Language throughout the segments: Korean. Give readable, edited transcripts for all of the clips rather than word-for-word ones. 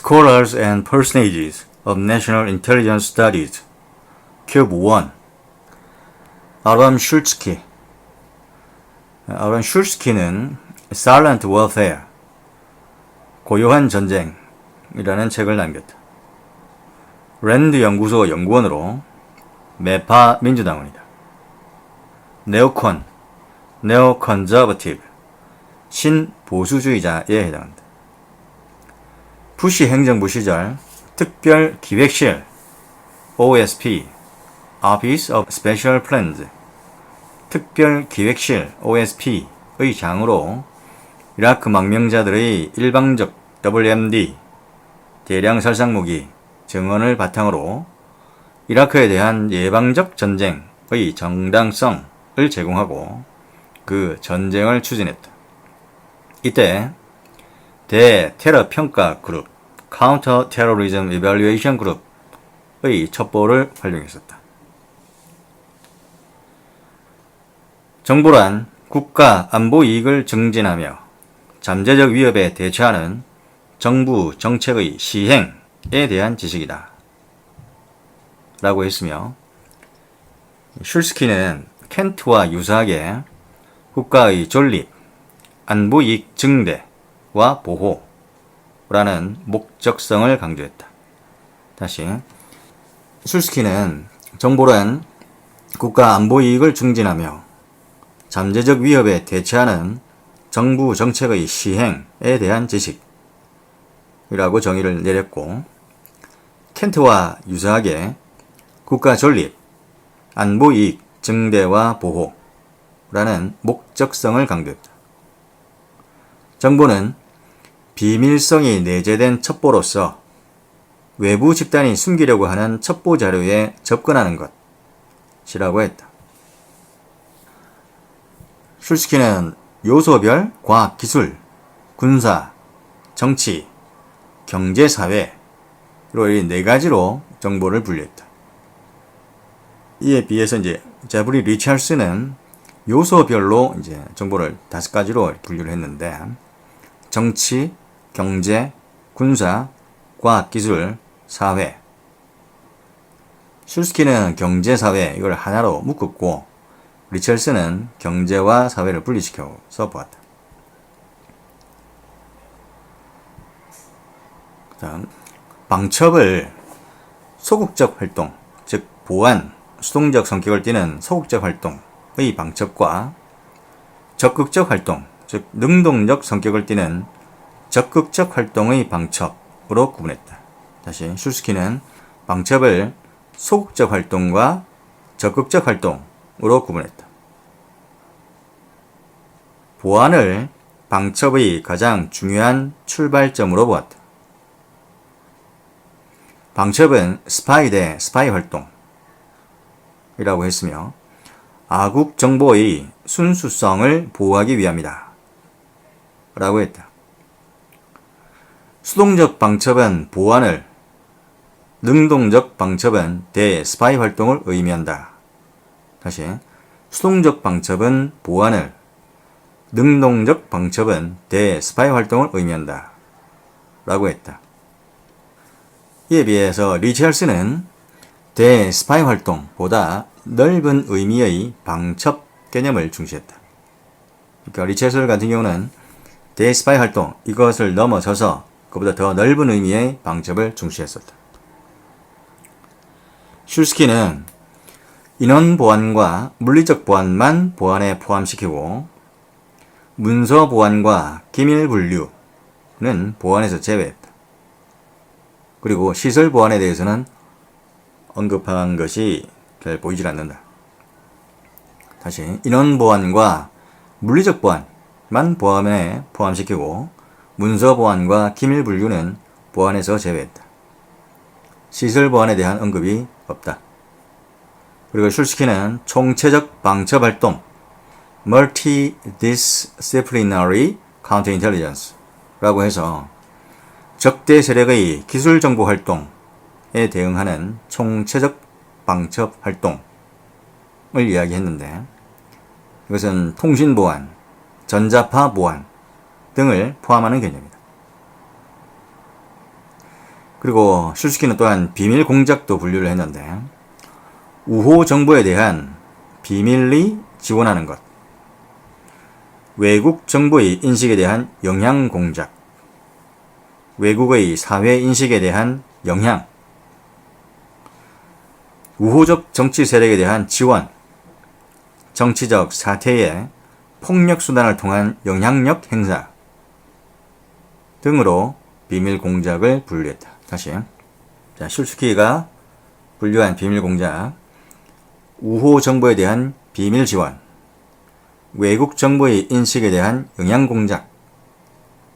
Scholars and Personages of National Intelligence Studies Cube 1 아브람 슐츠키 아브람 슐츠키는 Silent Warfare 고요한 전쟁이라는 책을 남겼다. 랜드 연구소 연구원으로 매파 민주당원이다. 네오콘, 네오컨저버티브, 신보수주의자에 해당한다. 부시 행정부 시절 특별기획실 OSP, Office of Special Plans, 특별기획실 OSP의 장으로 이라크 망명자들의 일방적 WMD, 대량 살상무기 증언을 바탕으로 이라크에 대한 예방적 전쟁의 정당성을 제공하고 그 전쟁을 추진했다. 이때 대테러 평가 그룹 Counter Terrorism Evaluation Group의 첩보를 활용했었다. 정보란 국가 안보 이익을 증진하며 잠재적 위협에 대처하는 정부 정책의 시행에 대한 지식이다. 라고 했으며 슐스키는 켄트와 유사하게 국가의 존립, 안보 이익 증대와 보호라는 목적성을 강조했다. 다시 슐스키는 정보란 국가 안보 이익을 증진하며 잠재적 위협에 대처하는 정부 정책의 시행에 대한 지식이라고 정의를 내렸고 켄트와 유사하게 국가 존립, 안보 이익 증대와 보호라는 목적성을 강조했다. 정보는 비밀성이 내재된 첩보로서 외부 집단이 숨기려고 하는 첩보 자료에 접근하는 것이라고 했다. 슐스키는 요소별 과학기술, 군사, 정치, 경제사회로 이 네 가지로 정보를 분류했다. 이에 비해서 제프리 리찰스는 요소별로 정보를 5가지로 분류를 했는데 정치, 경제, 군사, 과학기술, 사회. 슐스키는 경제사회 이걸 하나로 묶었고 리첼스는 경제와 사회를 분리시켜서 보았다. 다음, 방첩을 소극적 활동, 즉 보안, 수동적 성격을 띠는 소극적 활동의 방첩과 적극적 활동, 즉 능동적 성격을 띠는 적극적 활동의 방첩으로 구분했다. 다시 슐스키는 방첩을 소극적 활동과 적극적 활동으로 구분했다. 보안을 방첩의 가장 중요한 출발점으로 보았다. 방첩은 스파이 대 스파이 활동이라고 했으며 아국 정보의 순수성을 보호하기 위함이다. 라고 했다. 수동적 방첩은 보안을, 능동적 방첩은 대스파이 활동을 의미한다. 다시 수동적 방첩은 보안을, 능동적 방첩은 대스파이 활동을 의미한다. 라고 했다. 이에 비해서 리찰스는 대스파이 활동보다 넓은 의미의 방첩 개념을 중시했다. 그러니까 리찰스 같은 경우는 대스파이 활동 이것을 넘어서서 그보다 더 넓은 의미의 방첩을 중시했었다. 슐스키는 인원 보안과 물리적 보안만 보안에 포함시키고 문서 보안과 기밀 분류는 보안에서 제외했다. 그리고 시설 보안에 대해서는 언급한 것이 잘 보이질 않는다. 다시 인원 보안과 물리적 보안만 보안에 포함시키고 문서 보안과 기밀 분류는 보안에서 제외했다. 시설 보안에 대한 언급이 없다. 그리고 슐스키는 총체적 방첩 활동 Multidisciplinary Counterintelligence라고 해서 적대 세력의 기술 정보 활동에 대응하는 총체적 방첩 활동을 이야기했는데 이것은 통신 보안, 전자파 보안 등을 포함하는 개념이다. 그리고 실수키는 또한 비밀 공작도 분류를 했는데, 우호 정보에 대한 비밀리 지원하는 것, 외국 정보의 인식에 대한 영향 공작, 외국의 사회 인식에 대한 영향, 우호적 정치 세력에 대한 지원, 정치적 사태에 폭력 수단을 통한 영향력 행사 등으로 비밀 공작을 분류했다. 다시. 자, 실수키가 분류한 비밀 공작. 우호 정보에 대한 비밀 지원, 외국 정보의 인식에 대한 영향 공작,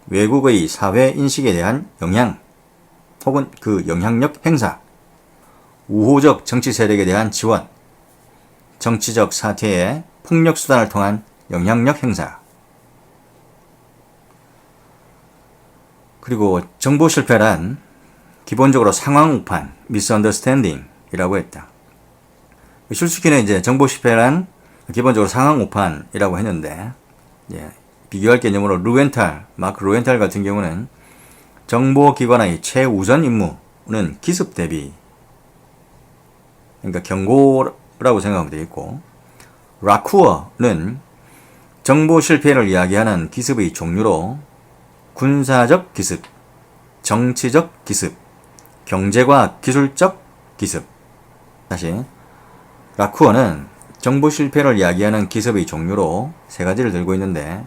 외국의 사회 인식에 대한 영향 혹은 그 영향력 행사, 우호적 정치 세력에 대한 지원, 정치적 사태에 폭력 수단을 통한 영향력 행사. 그리고 정보 실패란 기본적으로 상황误判, misunderstanding이라고 했다. 실수키는 이제 정보 실패란 기본적으로 상황误判이라고 했는데, 비교할 개념으로 마크 루엔탈 같은 경우는 정보기관의 최우선 임무는 기습 대비, 그러니까 경고라고 생각하면 되겠고, 라쿠어는 정보 실패를 이야기하는 기습의 종류로 군사적 기습, 정치적 기습, 경제과학 기술적 기습. 다시, 라쿠어는 정보 실패를 이야기하는 기습의 종류로 세 가지를 들고 있는데,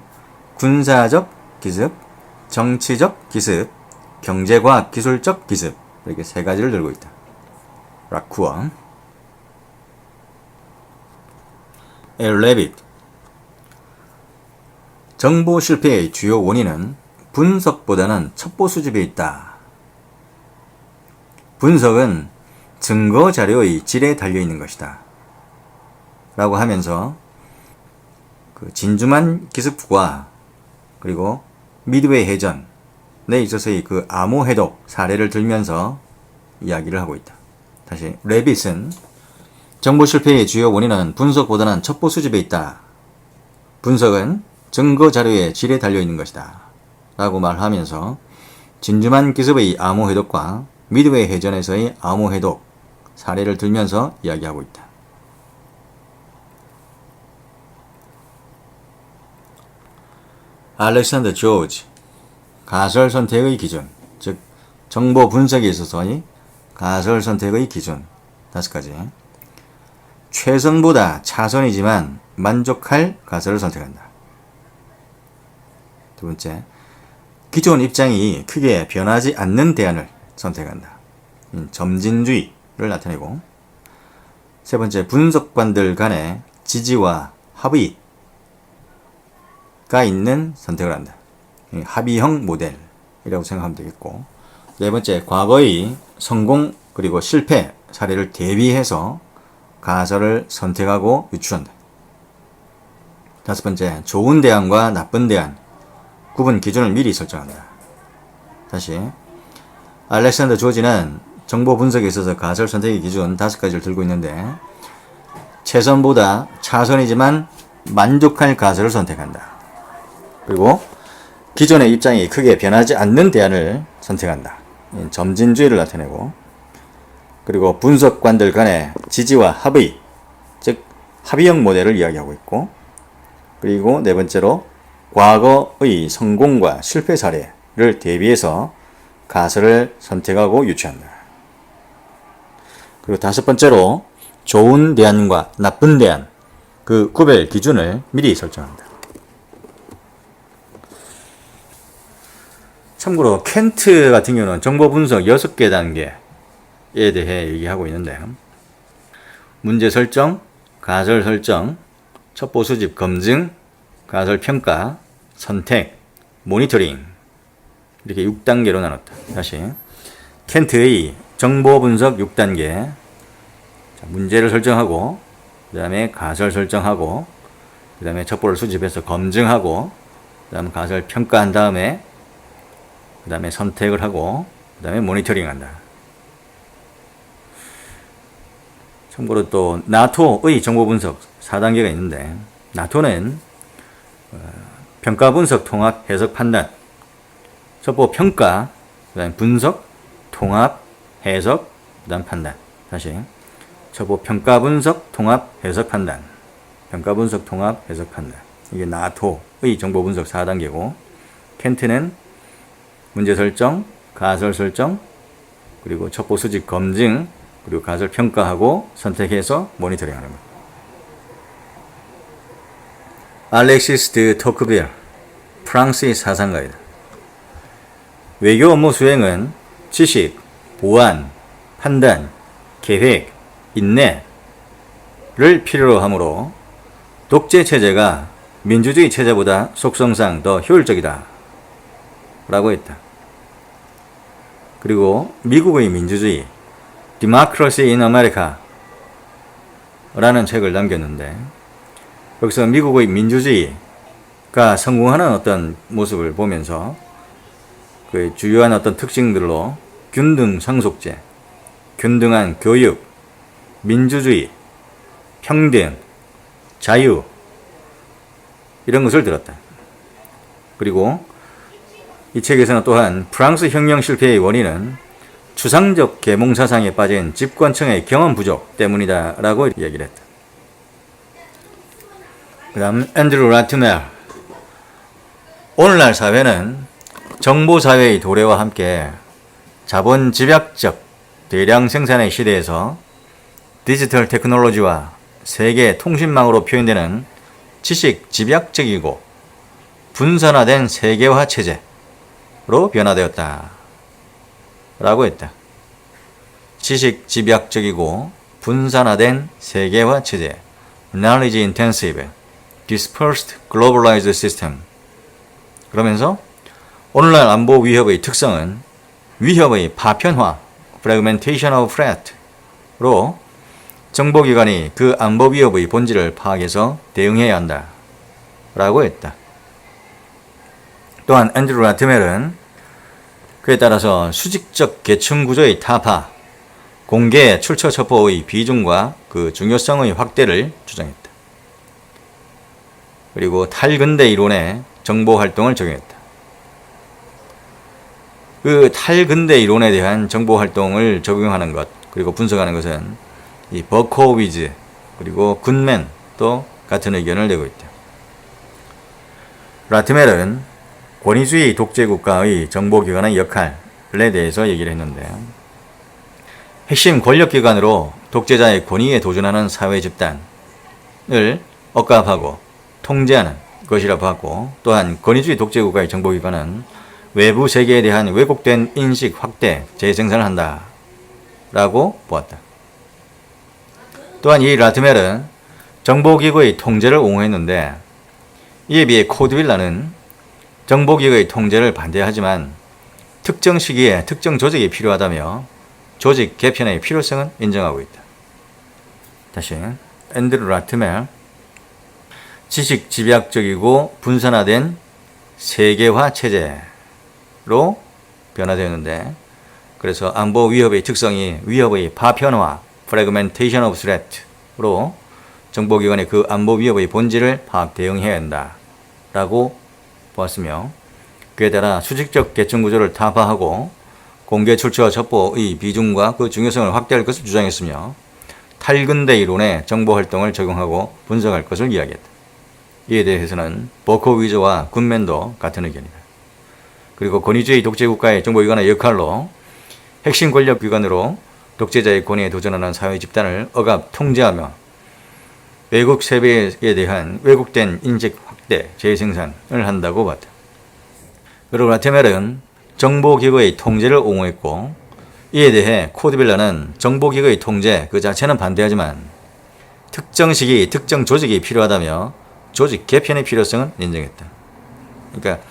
군사적 기습, 정치적 기습, 경제과학 기술적 기습, 이렇게 세 가지를 들고 있다. 라쿠어. 레빗. 정보 실패의 주요 원인은 분석보다는 첩보 수집에 있다. 분석은 증거 자료의 질에 달려있는 것이다. 라고 하면서 그 진주만 기습과 그리고 미드웨이 해전에 있어서의 그 암호 해독 사례를 들면서 이야기를 하고 있다. 다시, 레빗은 정보 실패의 주요 원인은 분석보다는 첩보 수집에 있다. 분석은 증거 자료의 질에 달려있는 것이다. 라고 말하면서 진주만 기습의 암호 해독과 미드웨이 해전에서의 암호 해독 사례를 들면서 이야기하고 있다. 알렉산더 조지, 가설 선택의 기준, 즉 정보 분석에 있어서의 가설 선택의 기준 5가지. 최선보다 차선이지만 만족할 가설을 선택한다. 두 번째, 기존 입장이 크게 변하지 않는 대안을 선택한다. 점진주의를 나타내고, 세 번째, 분석관들 간의 지지와 합의가 있는 선택을 한다. 합의형 모델이라고 생각하면 되겠고, 네 번째, 과거의 성공 그리고 실패 사례를 대비해서 가설을 선택하고 유추한다. 다섯 번째, 좋은 대안과 나쁜 대안 구분 기준을 미리 설정한다. 다시, 알렉산더 조지는 정보 분석에 있어서 가설 선택의 기준 5가지를 들고 있는데, 최선보다 차선이지만 만족할 가설을 선택한다. 그리고 기존의 입장이 크게 변하지 않는 대안을 선택한다. 점진주의를 나타내고, 그리고 분석관들 간의 지지와 합의, 즉 합의형 모델을 이야기하고 있고, 그리고 네 번째로 과거의 성공과 실패 사례를 대비해서 가설을 선택하고 유추한다. 그리고 다섯 번째로 좋은 대안과 나쁜 대안, 그 구별 기준을 미리 설정한다. 참고로 켄트 같은 경우는 정보 분석 6개 단계에 대해 얘기하고 있는데, 문제 설정, 가설 설정, 첩보 수집 검증, 가설 평가, 선택, 모니터링, 이렇게 6단계로 나눴다. 다시, 켄트의 정보 분석 6단계. 문제를 설정하고, 그 다음에 가설 설정하고, 그 다음에 첩보를 수집해서 검증하고, 그 다음에 가설 평가한 다음에, 그 다음에 선택을 하고, 그 다음에 모니터링 한다. 참고로 또 나토의 정보 분석 4단계가 있는데, 나토는 평가 분석 통합 해석 판단, 첩보 평가, 그 다음에 분석, 통합, 해석, 그다음 판단. 다시 첩보 평가 분석, 통합, 해석, 판단. 평가 분석, 통합, 해석, 판단. 이게 나토의 정보 분석 4단계고 켄트는 문제 설정, 가설 설정, 그리고 첩보 수집 검증, 그리고 가설 평가하고 선택해서 모니터링하는 것. 알렉시스 드 토크빌, 프랑스의 사상가이다. 외교 업무 수행은 지식, 보안, 판단, 계획, 인내를 필요로 하므로 독재 체제가 민주주의 체제보다 속성상 더 효율적이다 라고 했다. 그리고 미국의 민주주의, Democracy in America 라는 책을 남겼는데 여기서 미국의 민주주의가 성공하는 어떤 모습을 보면서 그 주요한 어떤 특징들로 균등 상속제, 균등한 교육, 민주주의, 평등, 자유 이런 것을 들었다. 그리고 이 책에서는 또한 프랑스 혁명 실패의 원인은 추상적 계몽사상에 빠진 집권층의 경험 부족 때문이다 라고 이야기를 했다. 그 다음 앤드루 라티멜, 오늘날 사회는 정보사회의 도래와 함께 자본 집약적 대량 생산의 시대에서 디지털 테크놀로지와 세계 통신망으로 표현되는 지식 집약적이고 분산화된 세계화 체제로 변화되었다 라고 했다. 지식 집약적이고 분산화된 세계화 체제, knowledge intensive, dispersed globalized system. 그러면서 오늘날 안보 위협의 특성은 위협의 파편화, fragmentation of threat로 정보기관이 그 안보 위협의 본질을 파악해서 대응해야 한다 라고 했다. 또한 앤드루 라트멜은 그에 따라서 수직적 계층 구조의 타파, 공개 출처 첩보의 비중과 그 중요성의 확대를 주장했다. 그리고 탈근대 이론의 정보 활동을 적용했다. 그 탈근대 이론에 대한 정보 활동을 적용하는 것, 그리고 분석하는 것은 이 버코위즈, 그리고 굿맨도 같은 의견을 내고 있다. 라트멜은 권위주의 독재국가의 정보기관의 역할에 대해서 얘기를 했는데, 핵심 권력기관으로 독재자의 권위에 도전하는 사회 집단을 억압하고 통제하는 것이라고 하고, 또한 권위주의 독재국가의 정보기관은 외부 세계에 대한 왜곡된 인식 확대, 재생산을 한다 라고 보았다. 또한 이 라트멜은 정보기구의 통제를 옹호했는데, 이에 비해 코드빌라는 정보기구의 통제를 반대하지만 특정 시기에 특정 조직이 필요하다며 조직 개편의 필요성은 인정하고 있다. 다시 앤드루 라트멜, 지식 집약적이고 분산화된 세계화 체제로 변화되었는데, 그래서 안보 위협의 특성이 위협의 파편화, fragmentation of threat로 정보기관의 그 안보 위협의 본질을 파악 대응해야 한다 라고 보았으며, 그에 따라 수직적 계층 구조를 타파하고 공개 출처 첩보의 비중과 그 중요성을 확대할 것을 주장했으며, 탈근대 이론의 정보 활동을 적용하고 분석할 것을 이야기했다. 이에 대해서는 버코위즈와 굿맨도 같은 의견이다. 그리고 권위주의 독재국가의 정보기관의 역할로 핵심 권력기관으로 독재자의 권위에 도전하는 사회 집단을 억압, 통제하며 외국 세계에 대한 왜곡된 인식 확대, 재생산을 한다고 봤다. 그리고 라트멜은 정보기구의 통제를 옹호했고, 이에 대해 코드빌라는 정보기구의 통제 그 자체는 반대하지만 특정 시기, 특정 조직이 필요하다며 조직 개편의 필요성은 인정했다. 그러니까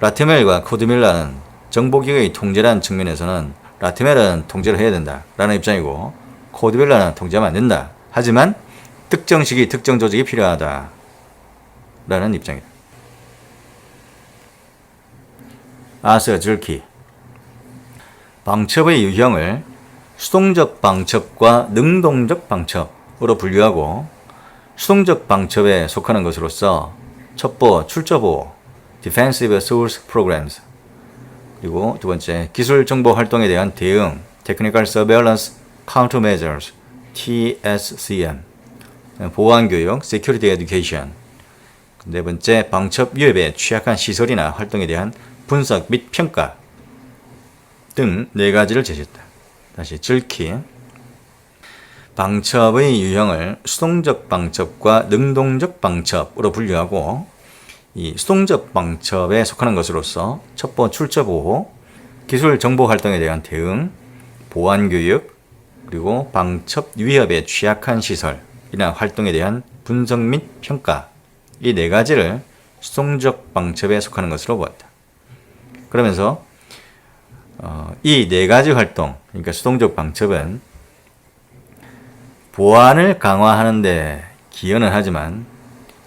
라트멜과 코드빌라는 정보기구의 통제라는 측면에서는 라트멜은 통제를 해야 된다라는 입장이고, 코드빌라는 통제하면 안 된다. 하지만 특정 시기, 특정 조직이 필요하다라는 입장이다. 아서 줄키, 방첩의 유형을 수동적 방첩과 능동적 방첩으로 분류하고, 수동적 방첩에 속하는 것으로서 첩보, 출처보호, Defensive Source Programs, 그리고 두 번째, 기술 정보 활동에 대한 대응, Technical Surveillance Countermeasures, TSCM. 보안 교육, Security Education. 네 번째, 방첩 위협에 취약한 시설이나 활동에 대한 분석 및 평가 등 네 가지를 제시했다. 다시 줄키. 방첩의 유형을 수동적 방첩과 능동적 방첩으로 분류하고, 이 수동적 방첩에 속하는 것으로서 첩보 출처 보호, 기술 정보 활동에 대한 대응, 보안 교육, 그리고 방첩 위협에 취약한 시설이나 활동에 대한 분석 및 평가, 이 네 가지를 수동적 방첩에 속하는 것으로 보았다. 그러면서 이 네 가지 활동, 그러니까 수동적 방첩은 보안을 강화하는 데 기여는 하지만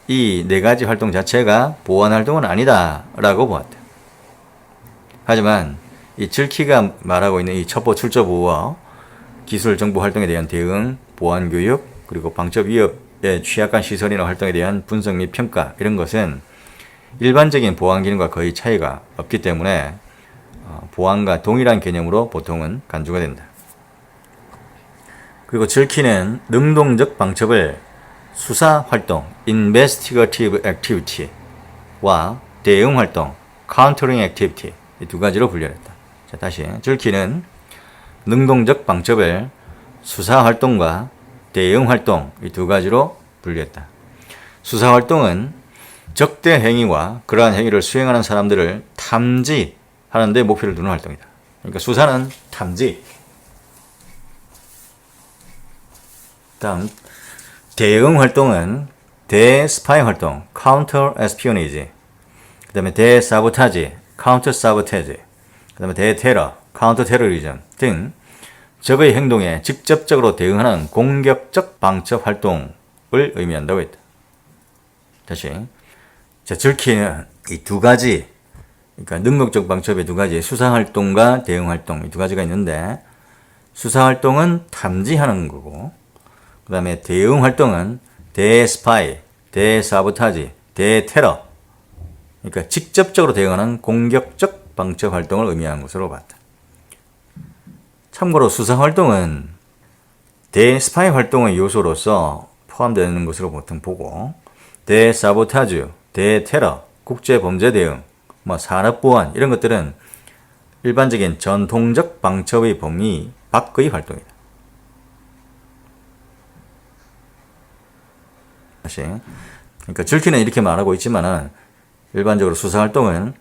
이 네 가지 활동 자체가 보안 활동은 아니다라고 보았다. 하지만 이 질키가 말하고 있는 이 첩보 출처 보호와 기술 정보 활동에 대한 대응, 보안 교육, 그리고 방첩 위협에 취약한 시설이나 활동에 대한 분석 및 평가, 이런 것은 일반적인 보안 기능과 거의 차이가 없기 때문에 보안과 동일한 개념으로 보통은 간주가 된다. 그리고 질키는 능동적 방첩을 수사 활동, investigative activity와 대응 활동, countering activity, 이 두 가지로 분류했다. 자, 다시 질키는 능동적 방첩을 수사 활동과 대응 활동, 이 두 가지로 분류했다. 수사 활동은 적대 행위와 그러한 행위를 수행하는 사람들을 탐지하는 데 목표를 두는 활동이다. 그러니까 수사는 탐지. 다음, 대응 활동은 대스파이 활동, counter espionage. 그 다음에 대사보타지, counter sabotage. 그 다음에 대테러, counter terrorism 등 적의 행동에 직접적으로 대응하는 공격적 방첩 활동을 의미한다고 했다. 다시. 자, 질키는 이 두 가지, 그러니까 능동적 방첩의 두 가지, 수사 활동과 대응 활동, 이 두 가지가 있는데, 수사 활동은 탐지하는 거고, 그 다음에 대응 활동은 대스파이, 대사보타지, 대테러, 그러니까 직접적으로 대응하는 공격적 방첩 활동을 의미하는 것으로 봤다. 참고로 수사 활동은 대스파이 활동의 요소로서 포함되는 것으로 보통 보고, 대사보타주, 대테러, 국제범죄 대응, 산업보안, 이런 것들은 일반적인 전통적 방첩의 범위 밖의 활동이다. 다시. 그러니까 질키는 이렇게 말하고 있지만은 일반적으로 수사 활동은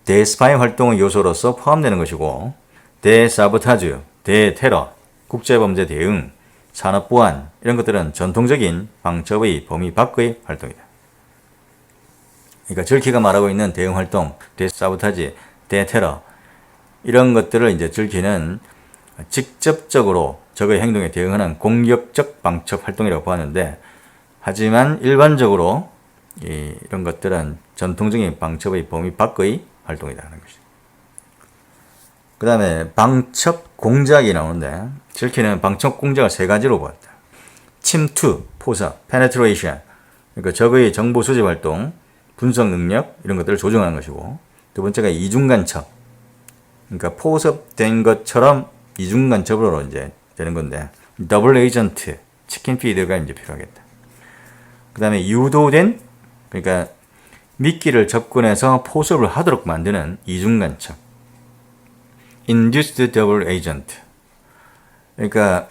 대스파이 활동의 요소로서 포함되는 것이고, 대사보타주, 대테러, 국제범죄 대응, 산업보안, 이런 것들은 전통적인 방첩의 범위 밖의 활동이다. 그러니까 질키가 말하고 있는 대응 활동, 대사보타지, 대테러, 이런 것들을 이제 질키는 직접적으로 적의 행동에 대응하는 공격적 방첩 활동이라고 보았는데, 하지만 일반적으로 이런 것들은 전통적인 방첩의 범위 밖의 활동이다 하는 것이다. 그 다음에 방첩 공작이 나오는데, 질키는 방첩 공작을 세 가지로 보았다. 침투, 포섭, penetration, 그러니까 적의 정보 수집 활동, 분석 능력, 이런 것들을 조정하는 것이고, 두 번째가 이중간첩, 그러니까 포섭된 것처럼 이중간첩으로 이제 되는 건데, 더블 에이전트, 치킨 피드가 이제 필요하겠다. 그 다음에 유도된, 그러니까 미끼를 접근해서 포섭을 하도록 만드는 이중간첩, induced double agent. 그러니까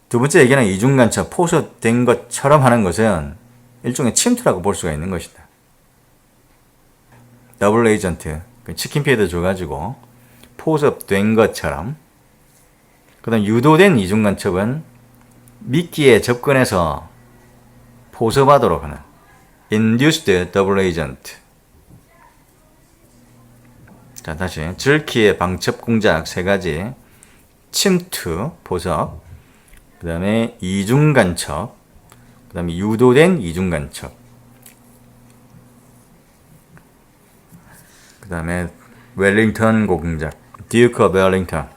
두 번째 얘기는 이중간첩, 포섭된 것처럼 하는 것은 일종의 침투라고 볼 수가 있는 것이다. 더블 에이전트, 치킨 피드 줘가지고 포섭된 것처럼. 그 다음 유도된 이중간첩은 미끼에 접근해서 포섭하도록 하는 induced double agent. 자, 다시 질키의 방첩 공작 세 가지: 침투, 포섭, 그 다음에 이중간첩, 그 다음에 유도된 이중간첩, 그 다음에 웰링턴 공작, 듀크 오브 웰링턴.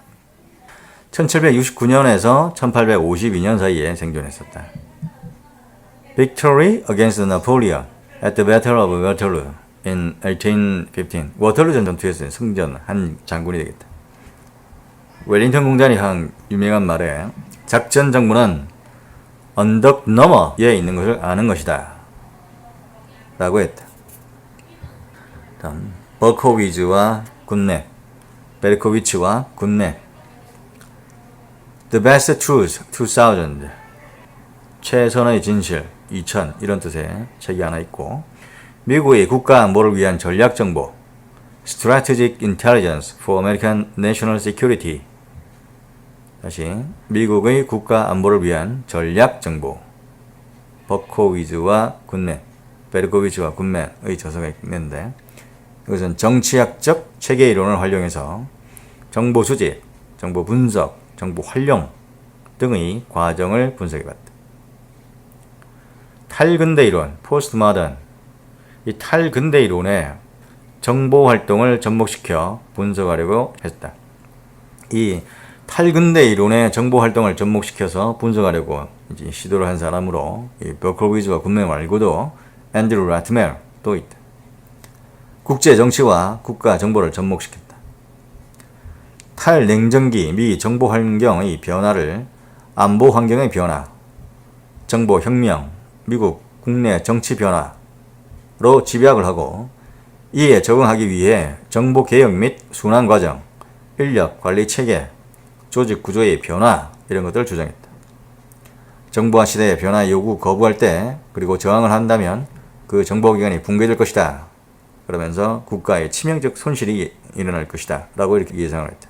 1769년에서 1852년 사이에 생존했었다. Victory against Napoleon at the Battle of Waterloo. in 1815. 워털루전 전투에서 승전한 장군이 되겠다. 웰링턴 공장이 한 유명한 말에 작전 정보는 언덕 너머에 있는 것을 아는 것이다 라고 했다. 다음 버코위즈와 굿네, 베르코비츠와 굿네. The best truth 2000, 최선의 진실 2000 이런 뜻의 책이 하나 있고, 미국의 국가 안보를 위한 전략 정보 Strategic Intelligence for American National Security. 다시 미국의 국가 안보를 위한 전략 정보. 버코위즈와 굿맨, 베르코비츠와 굿맨의 저서가 있는데, 이것은 정치학적 체계 이론을 활용해서 정보 수집, 정보 분석, 정보 활용 등의 과정을 분석해봤다. 탈근대 이론, 포스트 모던. 이 탈근대 이론에 정보 활동을 접목시켜 분석하려고 했다. 이 탈근대 이론의 정보 활동을 접목시켜서 분석하려고 이제 시도를 한 사람으로 이 버커위즈와 굿맨 말고도 앤드루 라트멜도 있다. 국제 정치와 국가 정보를 접목시켰다. 탈냉전기 미 정보 환경의 변화를 안보 환경의 변화, 정보 혁명, 미국 국내 정치 변화로 집약을 하고, 이에 적응하기 위해 정보 개혁 및 순환 과정, 인력 관리 체계, 조직 구조의 변화 이런 것들을 주장했다. 정보화 시대의 변화 요구 거부할 때, 그리고 저항을 한다면 그 정보기관이 붕괴될 것이다. 그러면서 국가의 치명적 손실이 일어날 것이다 라고 이렇게 예상을 했다.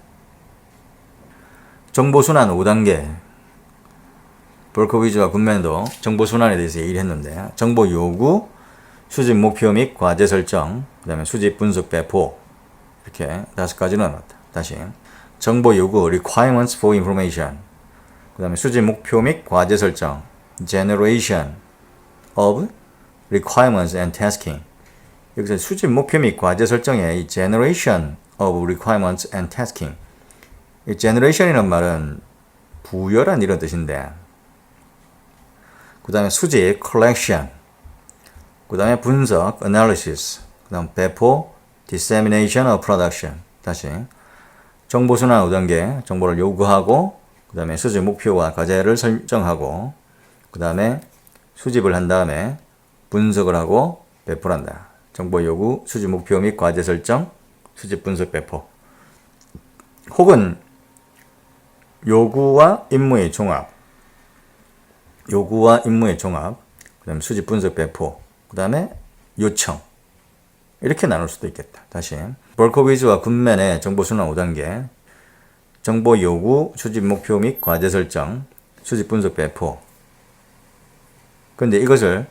정보순환 5단계. 볼코비즈와 굿맨도 정보순환에 대해서 얘기를 했는데, 정보 요구, 수집 목표 및 과제 설정, 그 다음에 수집 분석 배포, 이렇게 5가지로 나눴다. 다시 정보 요구 requirements for information, 그 다음에 수집 목표 및 과제 설정 generation of requirements and tasking. 여기서 수집 목표 및 과제 설정의 이 generation of requirements and tasking, 이 generation이라는 말은 부여란 이런 뜻인데, 그 다음에 수집 collection, 그 다음에 분석 analysis, 그 다음 배포 dissemination of production. 다시 정보순환 5단계, 정보를 요구하고, 그 다음에 수집 목표와 과제를 설정하고, 그 다음에 수집을 한 다음에 분석을 하고 배포를 한다. 정보 요구, 수집 목표 및 과제 설정, 수집 분석 배포. 혹은 요구와 임무의 종합, 요구와 임무의 종합, 그 다음에 수집 분석 배포, 그 다음에 요청, 이렇게 나눌 수도 있겠다. 다시 볼코비즈와 굿맨의 정보순환 5단계, 정보 요구, 수집 목표 및 과제 설정, 수집 분석 배포. 그런데 이것을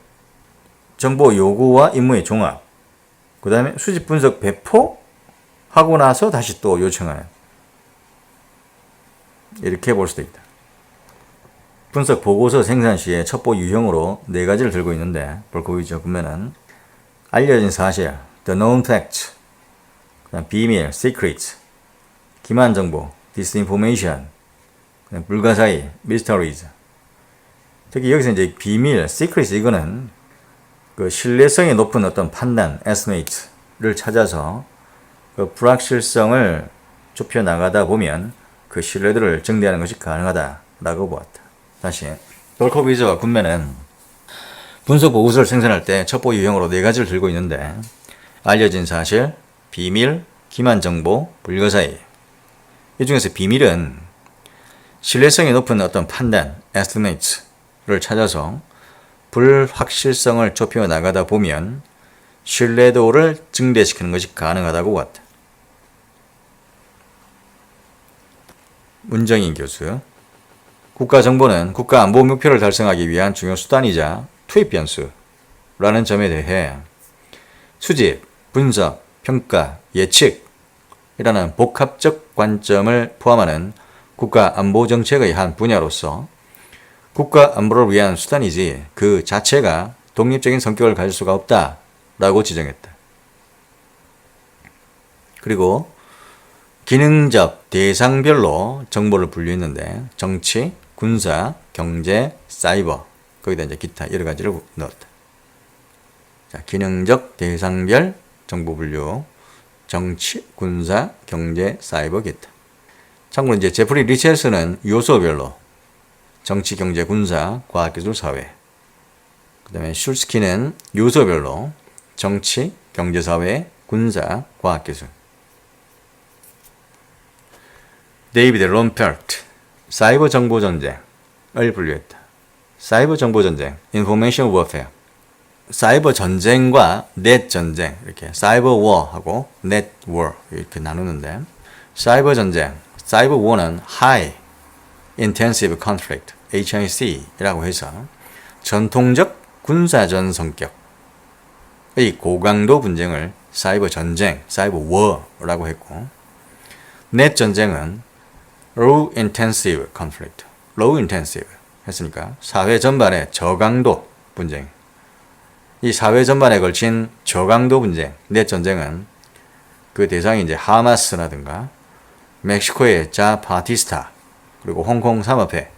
정보 요구와 임무의 종합, 그 다음에 수집 분석 배포 하고 나서 다시 또 요청하는, 이렇게 볼 수도 있다. 분석 보고서 생산 시에 첩보 유형으로 4가지를 들고 있는데, 볼코비즈와 굿맨은 알려진 사실, the known facts, 그다음 비밀, secrets, 기만 정보, disinformation, 그다음 불가사의, mysteries. 특히 여기서 이제 비밀, secrets, 이거는 그 신뢰성이 높은 어떤 판단, estimate를 찾아서 그 불확실성을 좁혀 나가다 보면 그 신뢰도를 증대하는 것이 가능하다라고 보았다. 다시 볼코비즈와 굿맨은 분석 보고서를 생산할 때 첩보 유형으로 4가지를 들고 있는데, 알려진 사실, 비밀, 기만 정보, 불가사의. 이 중에서 비밀은 신뢰성이 높은 어떤 판단, estimates를 찾아서 불확실성을 좁혀 나가다 보면 신뢰도를 증대시키는 것이 가능하다고 봤다. 문정인 교수. 국가정보는 국가안보 목표를 달성하기 위한 중요 수단이자 투입 변수라는 점에 대해 수집, 분석, 평가, 예측이라는 복합적 관점을 포함하는 국가안보정책의 한 분야로서 국가안보를 위한 수단이지 그 자체가 독립적인 성격을 가질 수가 없다라고 지정했다. 그리고 기능적 대상별로 정보를 분류했는데, 정치, 군사, 경제, 사이버, 거기다 이제 기타 여러 가지를 넣었다. 자, 기능적 대상별 정보 분류, 정치, 군사, 경제, 사이버, 기타. 참고로 이제 제프리 리첼스는 요소별로 정치, 경제, 군사, 과학기술, 사회. 그 다음에 슐스키는 요소별로 정치, 경제, 사회, 군사, 과학기술. 데이비드 롬펠트, 사이버 정보 전쟁을 분류했다. 사이버 정보 전쟁, Information Warfare. 사이버 전쟁과 넷 전쟁, 이렇게 사이버 워하고 넷 워 이렇게 나누는데, 사이버 전쟁, 사이버 워는 High Intensive Conflict, HIC라고 해서 전통적 군사전 성격의 고강도 분쟁을 사이버 전쟁, 사이버 워라고 했고, 넷 전쟁은 Low Intensive Conflict, Low Intensive 했으니까 사회 전반의 저강도 분쟁. 이 사회 전반에 걸친 저강도 분쟁, 넷 전쟁은 그 대상이 이제 하마스라든가 멕시코의 자파티스타 그리고 홍콩 삼합회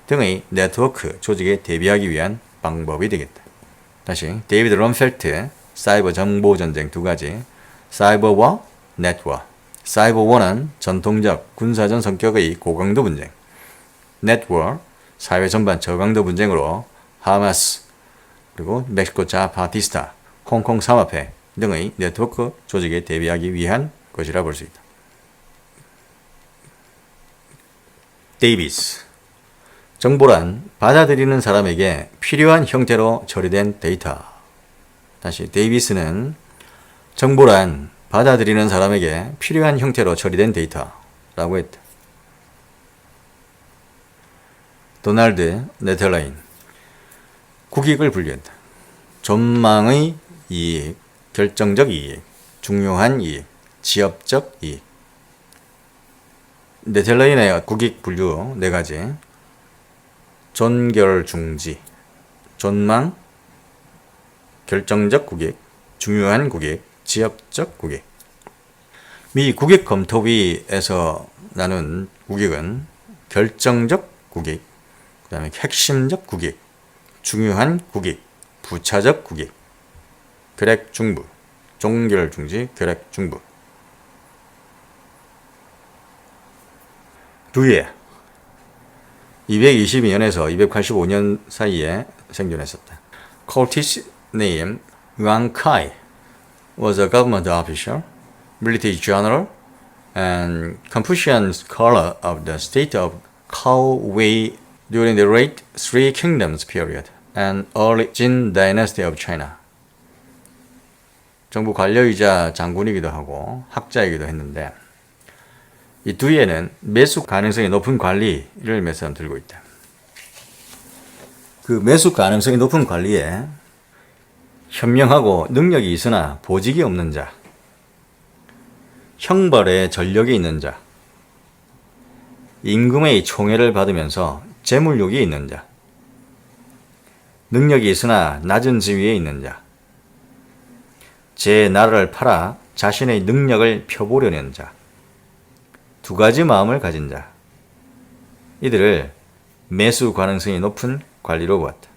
등의 네트워크 조직에 대비하기 위한 방법이 되겠다. 다시 데이비드 럼펠트 사이버 정보 전쟁 두 가지, 사이버와 넷워. 사이버워는 전통적 군사전 성격의 고강도 분쟁, 넷워 사회 전반 저강도 분쟁으로 하마스 그리고 멕시코 자파티스타, 홍콩 삼합회 등의 네트워크 조직에 대비하기 위한 것이라 볼 수 있다. 데이비스, 정보란 받아들이는 사람에게 필요한 형태로 처리된 데이터. 다시 데이비스는 정보란 받아들이는 사람에게 필요한 형태로 처리된 데이터라고 했다. 도널드 네덜레인, 국익을 분류했다. 전망의 이익, 결정적 이익, 중요한 이익, 지역적 이익. 네덜레인의 국익 분류 네 가지. 존결중지, 전망, 결정적 국익, 중요한 국익, 지역적 국익. 미 국익검토위에서 나눈 국익은 결정적 국익, 그 다음에 핵심적 국익, 중요한 국익, 부차적 국익, 결핵중부, 종결중지, 결핵중부. 두예, 222년에서 285년 사이에 생존했었다. Curtis name Yuan Kai was a government official, military general, and Confucian scholar of the state of Cao-Wei during the late Three Kingdoms period and early Jin dynasty of China. 정부 관료이자 장군이기도 하고 학자이기도 했는데, 이 두예는 매수 가능성이 높은 관리를 몇 사람 들고 있다. 그 매수 가능성이 높은 관리에 현명하고 능력이 있으나 보직이 없는 자, 형벌에 전력이 있는 자, 임금의 총애를 받으면서 재물욕이 있는 자, 능력이 있으나 낮은 지위에 있는 자, 제 나라를 팔아 자신의 능력을 펴보려는 자, 두 가지 마음을 가진 자, 이들을 매수 가능성이 높은 관리로 보았다.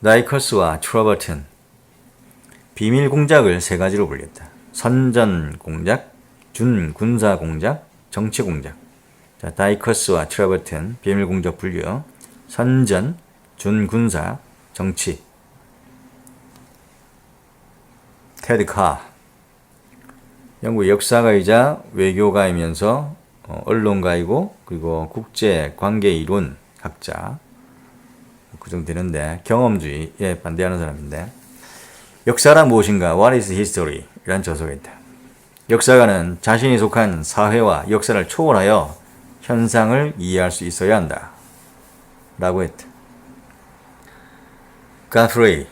다이커스와 트러버튼, 비밀 공작을 세 가지로 분류했다. 선전 공작, 준 군사 공작, 정치 공작. 자, 다이커스와 트러버튼 비밀 공작 분류. 선전, 준 군사, 정치. 테드 카, 영국 역사가이자 외교가이면서 언론가이고 그리고 국제관계이론 학자, 그 정도 되는데 경험주의에 반대하는 사람인데, 역사란 무엇인가? What is history? 이란 저서가 있다. 역사가는 자신이 속한 사회와 역사를 초월하여 현상을 이해할 수 있어야 한다 라고 했다. Guthrie,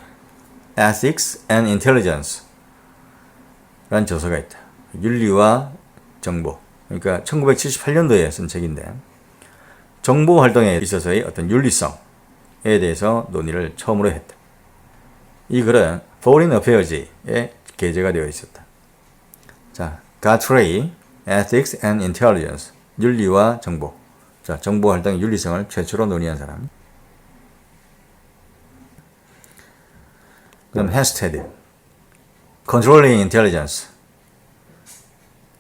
Ethics and Intelligence 라는 저서가 있다. 윤리와 정보. 그러니까 1978년도에 쓴 책인데, 정보 활동에 있어서의 어떤 윤리성에 대해서 논의를 처음으로 했다. 이 글은 Foreign Affairs에 게재가 되어 있었다. 자, Guthrie, Ethics and Intelligence, 윤리와 정보. 자, 정보 활동의 윤리성을 최초로 논의한 사람. 그 다음 Hested. Controlling Intelligence.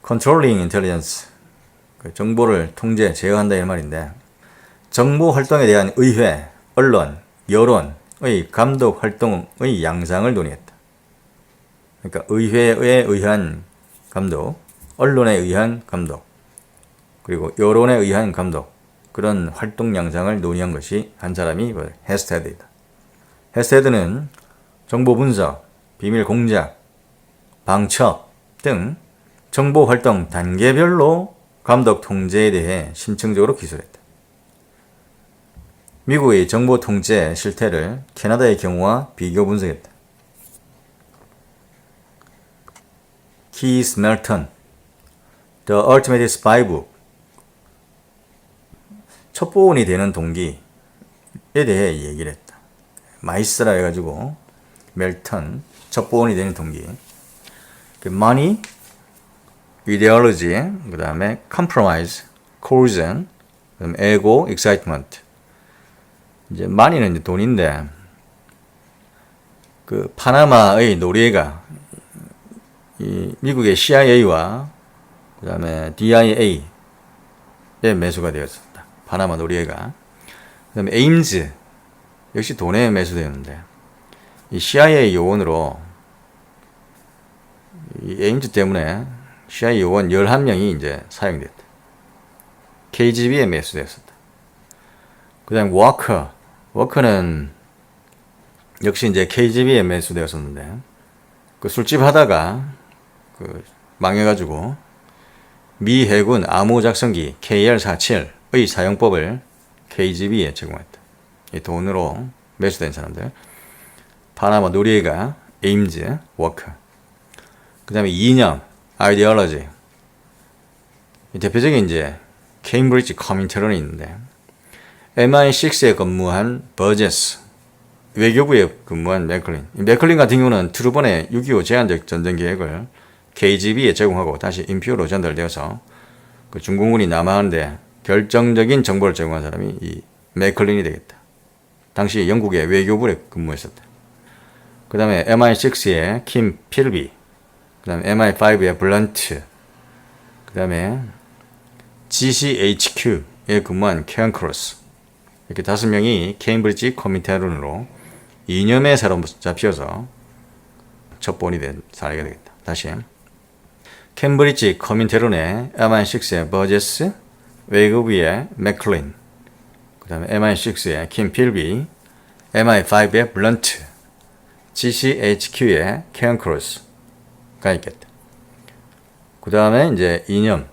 Controlling Intelligence. 정보를 통제, 제어한다 이 말인데 정보 활동에 대한 의회, 언론, 여론의 감독 활동의 양상을 논의했다. 그러니까 의회에 의한 감독, 언론에 의한 감독, 그리고 여론에 의한 감독, 그런 활동 양상을 논의한 것이 한 사람이 헤스테드이다. 헤스테드는 정보 분석, 비밀 공작, 방첩 등 정보 활동 단계별로 감독 통제에 대해 심층적으로 기술했다. 미국의 정보 통제 실태를 캐나다의 경우와 비교 분석했다. 키스 멜턴, The Ultimate Spy Book. 첩보원이 되는 동기에 대해 얘기를 했다. 마이스라 해가지고 멜턴, 첩보원이 되는 동기. Money, Ideology, 그 다음에 Compromise, Coercion, 그 다음에 Ego, Excitement. 이제 money는 이제 돈인데 그 파나마의 노리에가 이 미국의 CIA와 그 다음에 DIA에 매수가 되었었다. 파나마 노리에가. 그 다음에 에임즈 역시 돈에 매수되었는데 이 CIA 요원으로 이 에임즈 때문에 CIA 요원 11명이 이제 사용됐다. KGB에 매수되었었다. 그 다음에 워커는 역시 이제 KGB에 매수되었었는데 그 술집 하다가 그 망해가지고 미 해군 암호 작성기 KR-47의 사용법을 KGB에 제공했다. 이 돈으로 매수된 사람들. 파나마 노리에가, 에임즈, 워커. 그 다음에 이념, 아이디올로지. 대표적인 이제 케임브리지 커민테론이 있는데 MI6에 근무한 버제스, 외교부에 근무한 맥클린 같은 경우는 트루번의 6.25 제한적 전쟁 계획을 KGB에 제공하고 다시 인표로 전달되어서 그 중공군이 남하하는데 결정적인 정보를 제공한 사람이 이 맥클린이 되겠다. 당시 영국의 외교부에 근무했었다. 그 다음에 MI6의 킴 필비, 그 다음에 MI5의 블런트, 그 다음에 GCHQ에 근무한 케언 크로스. 이렇게 5명이 케임브리지 커민테론으로 이념의 사람 잡혀서 첩보원이 된 사례가 되겠다. 다시 케임브리지 커민테론의 MI6의 버제스, 외교부의 맥클린, 그 다음에 MI6의 킴 필비, MI5의 블런트, GCHQ의 케언 크로스가 있겠다. 그 다음에 이제 이념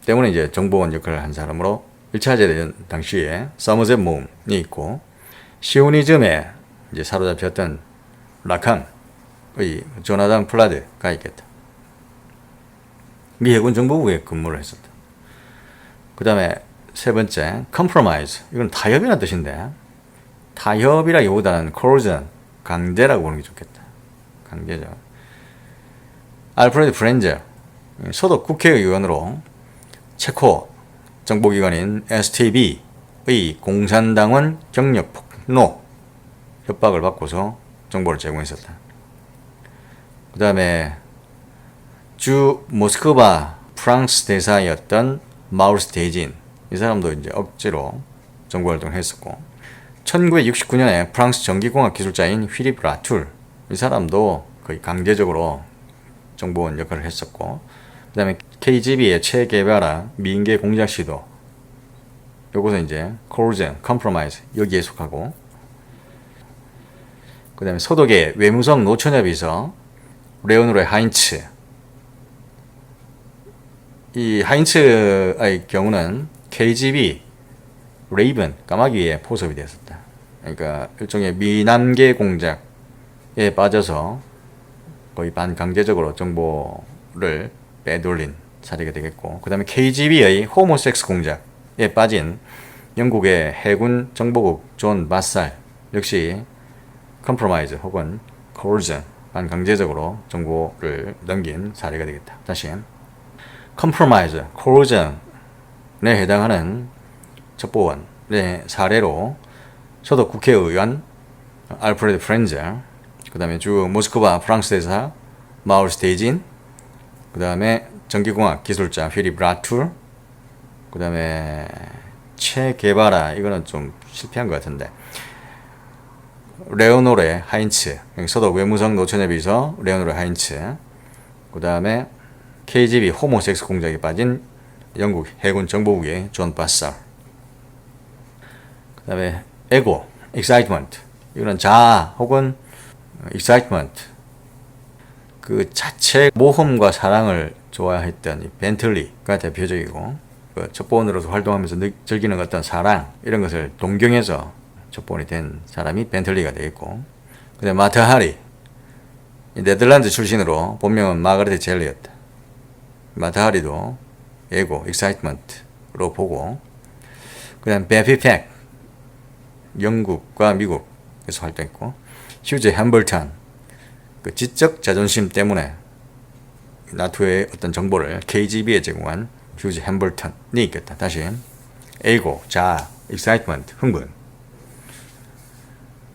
때문에 이제 정보원 역할을 한 사람으로 1차 세계대전 당시에 서머셋 모음이 있고 시오니즘에 이제 사로잡혔던 라칸의 조나단 플라드가 있겠다. 미 해군 정보부에 근무를 했었다. 그 다음에 세 번째, compromise. 이건 타협이라는 뜻인데 타협이라기보다는 coercion, 강제라고 보는 게 좋겠다. 강제죠. 알프레드 프렌젤, 소속 국회의원으로 체코 정보기관인 STB의 공산당원 경력 폭로 협박을 받고서 정보를 제공했었다. 그 다음에 주 모스크바 프랑스 대사였던 마우르스 대진, 이 사람도 이제 억지로 정보활동을 했었고 1969년에 프랑스 전기공학 기술자인 휘립 라툴, 이 사람도 거의 강제적으로 정보원 역할을 했었고 그 다음에 KGB의 체게바라 미인계 공작 시도, 요것은 이제 coercion, compromise 여기에 속하고 그 다음에 소독의 외무성 노처녀비서 레오노르 하인츠, 이 하인츠의 경우는 KGB 레이븐 까마귀에 포섭이 되었었다. 그러니까 일종의 미남계 공작에 빠져서 거의 반강제적으로 정보를 빼돌린 사례가 되겠고 그 다음에 KGB의 호모섹스 공작에 빠진 영국의 해군 정보국 존 바살 역시 컴프로마이즈 혹은 coercion, 반강제적으로 정보를 넘긴 사례가 되겠다. 다시 컴프로마이즈, coercion에 해당하는 첩보원의 사례로 소속 국회의원 알프레드 프렌젤, 그 다음에 주 모스크바 프랑스 대사 마울 스테이진, 그 다음에 전기공학 기술자 휘리 브라툴, 그 다음에 체 게바라, 이거는 좀 실패한 것 같은데, 레오노레 하인츠, 서독 외무성 노처녀 비서 레오노레 하인츠, 그 다음에 KGB 호모섹스 공작에 빠진 영국 해군 정보국의 존 바살, 그 다음에 에고, excitement, 이거는 자아 혹은 excitement, 그 자체 모험과 사랑을 좋아했던 이 벤틀리가 대표적이고, 그 첩보원으로서 활동하면서 즐기는 어떤 사랑, 이런 것을 동경해서 첩보원이 된 사람이 벤틀리가 되겠고, 그 다음에 마타하리, 네덜란드 출신으로 본명은 마가레트 젤리였다. 마타하리도 에고, excitement로 보고, 그 다음 베피 팩, 영국과 미국에서 활동했고, 휴즈 햄블턴, 그 지적 자존심 때문에 나토의 어떤 정보를 KGB에 제공한 휴즈 햄블턴이 있겠다. 다시 에고, 자아, excitement, 흥분.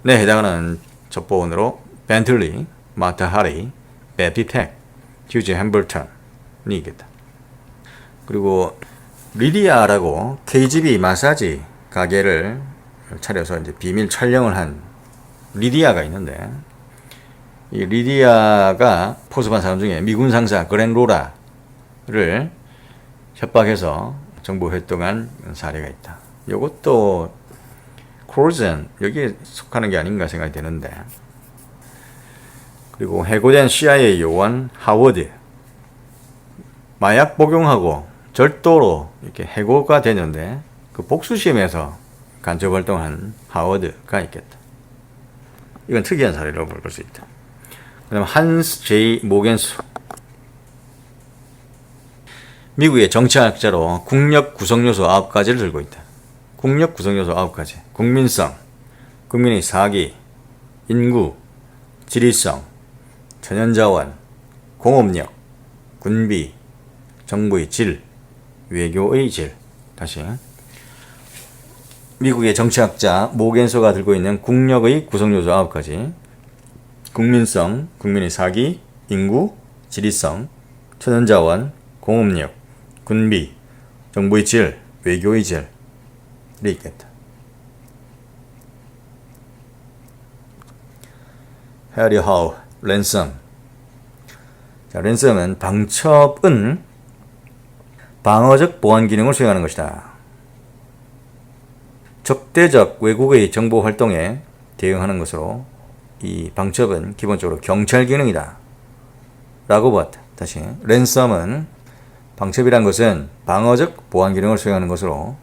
네, 해당하는 첩보원으로 벤틀리, 마타하리, 베피 팩, 휴즈 햄블턴이 있겠다. 그리고 리디아라고 KGB 마사지 가게를 차려서 이제 비밀 촬영을 한 리디아가 있는데, 이 리디아가 포섭한 사람 중에 미군 상사 그렌 로라를 협박해서 정보 활동한 사례가 있다. 이것도 크로젠 여기에 속하는 게 아닌가 생각이 되는데, 그리고 해고된 CIA 요원 하워드, 마약 복용하고 절도로 이렇게 해고가 되는데 그 복수심에서 간첩 활동한 하워드가 있겠다. 이건 특이한 사례라고 볼 수 있다. 그 다음 한스 제이 모겐스, 미국의 정치학자로 국력 구성요소 9가지를 들고 있다. 국력 구성요소 9가지. 국민성, 국민의 사기, 인구, 지리성, 천연자원, 공업력, 군비, 정부의 질, 외교의 질. 다시 미국의 정치학자 모겐소가 들고 있는 국력의 구성요소 9가지. 국민성, 국민의 사기, 인구, 지리성, 천연자원, 공업력, 군비, 정부의 질, 외교의 질이 있겠다. 해리 하우, 랜섬. 자, 랜섬은 방첩은 방어적 보안 기능을 수행하는 것이다. 적대적 외국의 정보 활동에 대응하는 것으로 이 방첩은 기본적으로 경찰 기능이다 라고 보았다. 다시 랜섬은 방첩이란 것은 방어적 보안 기능을 수행하는 것으로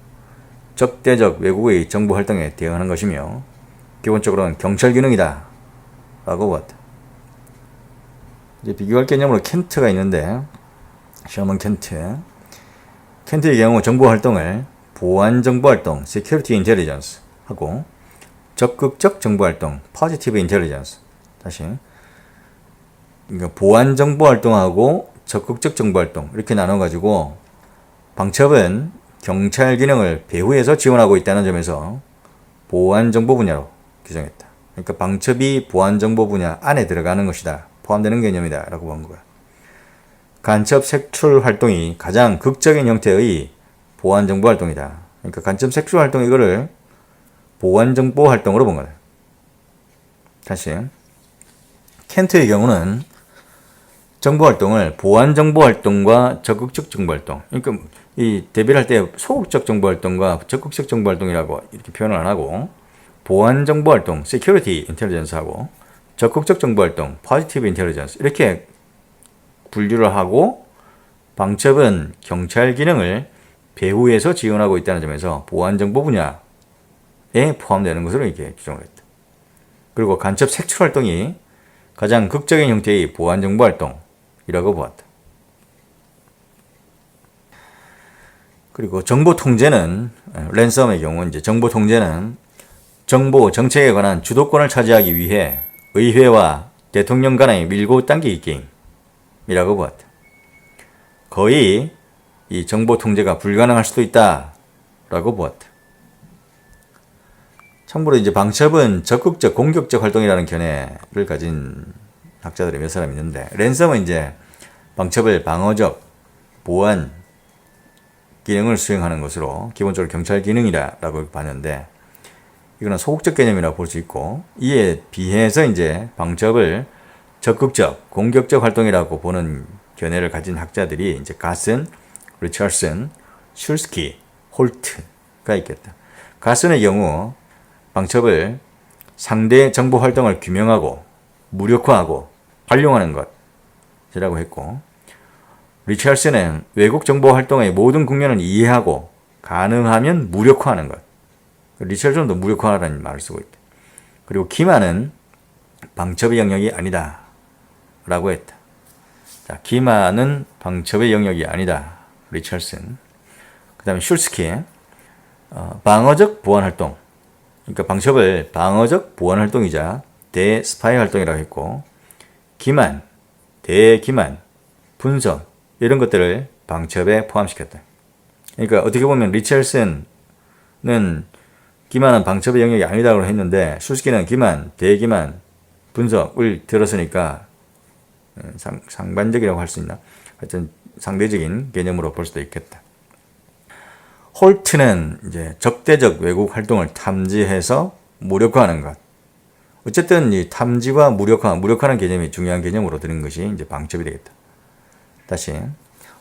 적대적 외국의 정보 활동에 대응하는 것이며 기본적으로는 경찰 기능이다 라고 보았다. 이제 비교할 개념으로 켄트가 있는데, 셔먼 켄트. 켄트의 경우 정보 활동을 보안 정보 활동 (Security Intelligence) 하고 적극적 정보 활동 (Positive Intelligence). 다시 그러니까 보안 정보 활동하고 적극적 정보 활동 이렇게 나눠가지고 방첩은 경찰 기능을 배후에서 지원하고 있다는 점에서 보안 정보 분야로 규정했다. 그러니까 방첩이 보안 정보 분야 안에 들어가는 것이다, 포함되는 개념이다 라고 본 거야. 간첩 색출 활동이 가장 극적인 형태의 보안 정보 활동이다. 그러니까 간첩 색출 활동 이거를 보안 정보 활동으로 본 거다. 다시 켄트의 경우는 정보 활동을 보안 정보 활동과 적극적 정보 활동, 그러니까 이 대비를 할 때 소극적 정보 활동과 적극적 정보 활동이라고 이렇게 표현을 안 하고 보안 정보 활동 (Security Intelligence) 하고 적극적 정보 활동 (Positive Intelligence) 이렇게 분류를 하고 방첩은 경찰 기능을 배후에서 지원하고 있다는 점에서 보안 정보 분야에 포함되는 것으로 이렇게 규정을 했다. 그리고 간첩 색출 활동이 가장 극적인 형태의 보안 정보 활동이라고 보았다. 그리고 정보 통제는 랜섬의 경우 이제 정보 통제는 정보 정책에 관한 주도권을 차지하기 위해 의회와 대통령 간의 밀고 당기기 게임이라고 보았다. 거의 이 정보 통제가 불가능할 수도 있다라고 보았다. 참고로 이제 방첩은 적극적, 공격적 활동이라는 견해를 가진 학자들이 몇 사람 있는데, 랜섬은 이제 방첩을 방어적, 보안 기능을 수행하는 것으로 기본적으로 경찰 기능이라고 봤는데, 이거는 소극적 개념이라고 볼 수 있고, 이에 비해서 이제 방첩을 적극적, 공격적 활동이라고 보는 견해를 가진 학자들이 이제 가슨, 리처슨, 슐스키, 홀트가 있겠다. 가슨의 경우 방첩을 상대 정보 활동을 규명하고 무력화하고 활용하는 것이라고 했고, 리처슨은 외국 정보 활동의 모든 국면을 이해하고 가능하면 무력화하는 것. 리처슨도 무력화라는 말을 쓰고 있다. 그리고 기만은 방첩의 영역이 아니다 라고 했다. 자, 기만은 방첩의 영역이 아니다. 리처슨. 그 다음에 슐스키, 방어적 보안 활동. 그러니까 방첩을 방어적 보안 활동이자 대스파이 활동이라고 했고, 기만, 대기만, 분석 이런 것들을 방첩에 포함시켰다. 그러니까 어떻게 보면 리처슨은 기만은 방첩의 영역이 아니다라고 했는데, 슐스키는 기만, 대기만, 분석을 들었으니까 상반적이라고 할 수 있나? 하여튼 상대적인 개념으로 볼 수도 있겠다. 홀트는 이제 적대적 외국 활동을 탐지해서 무력화하는 것. 어쨌든 이 탐지와 무력화하는 개념이 중요한 개념으로 드는 것이 이제 방첩이 되겠다. 다시,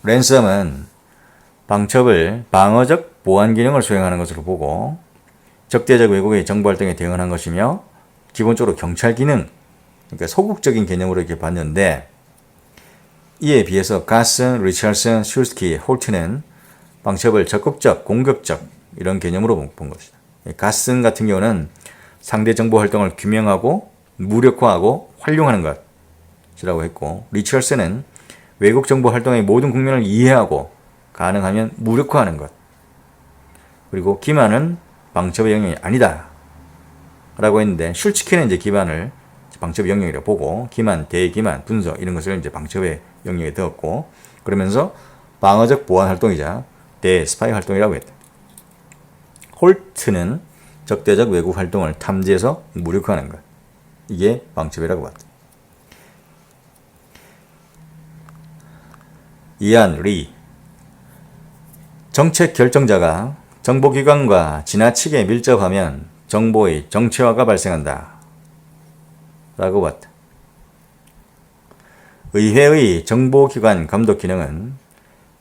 랜섬은 방첩을 방어적 보안 기능을 수행하는 것으로 보고, 적대적 외국의 정보 활동에 대응한 것이며, 기본적으로 경찰 기능, 그러니까 소극적인 개념으로 이렇게 봤는데, 이에 비해서 가슨, 리처슨, 슐스키, 홀트는 방첩을 적극적, 공격적 이런 개념으로 본 것이다. 가슨 같은 경우는 상대 정보 활동을 규명하고 무력화하고 활용하는 것이라고 했고, 리처슨은 외국 정보 활동의 모든 국면을 이해하고 가능하면 무력화하는 것. 그리고 기만은 방첩의 영역이 아니다 라고 했는데, 슐츠키는 이제 기만을 방첩의 영역이라고 보고, 기만, 대기만, 분석 이런 것을 이제 방첩의 영역에 넣었고, 그러면서 방어적 보안 활동이자 대스파이 활동이라고 했다. 홀트는 적대적 외국 활동을 탐지해서 무력화하는 것. 이게 방첩이라고 봤다. 이안 리, 정책 결정자가 정보기관과 지나치게 밀접하면 정보의 정치화가 발생한다 라고 봤다. 의회의 정보기관 감독 기능은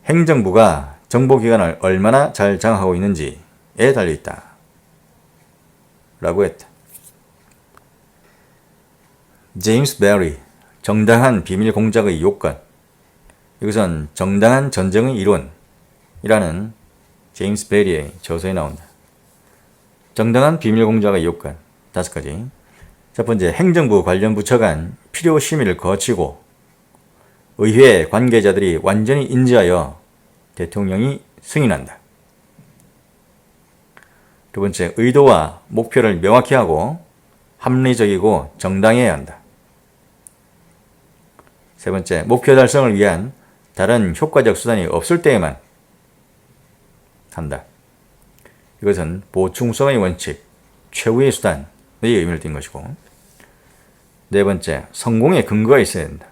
행정부가 정보기관을 얼마나 잘 장악하고 있는지에 달려있다 라고 했다. 제임스 베리, 정당한 비밀 공작의 요건. 이것은 정당한 전쟁의 이론이라는 제임스 베리의 저서에 나온다. 정당한 비밀 공작의 요건 5가지. 첫 번째, 행정부 관련 부처 간 필요 심의를 거치고 의회 관계자들이 완전히 인지하여 대통령이 승인한다. 두 번째, 의도와 목표를 명확히 하고 합리적이고 정당해야 한다. 세 번째, 목표 달성을 위한 다른 효과적 수단이 없을 때에만 한다. 이것은 보충성의 원칙, 최후의 수단의 의미를 띈 것이고, 네 번째, 성공의 근거가 있어야 된다.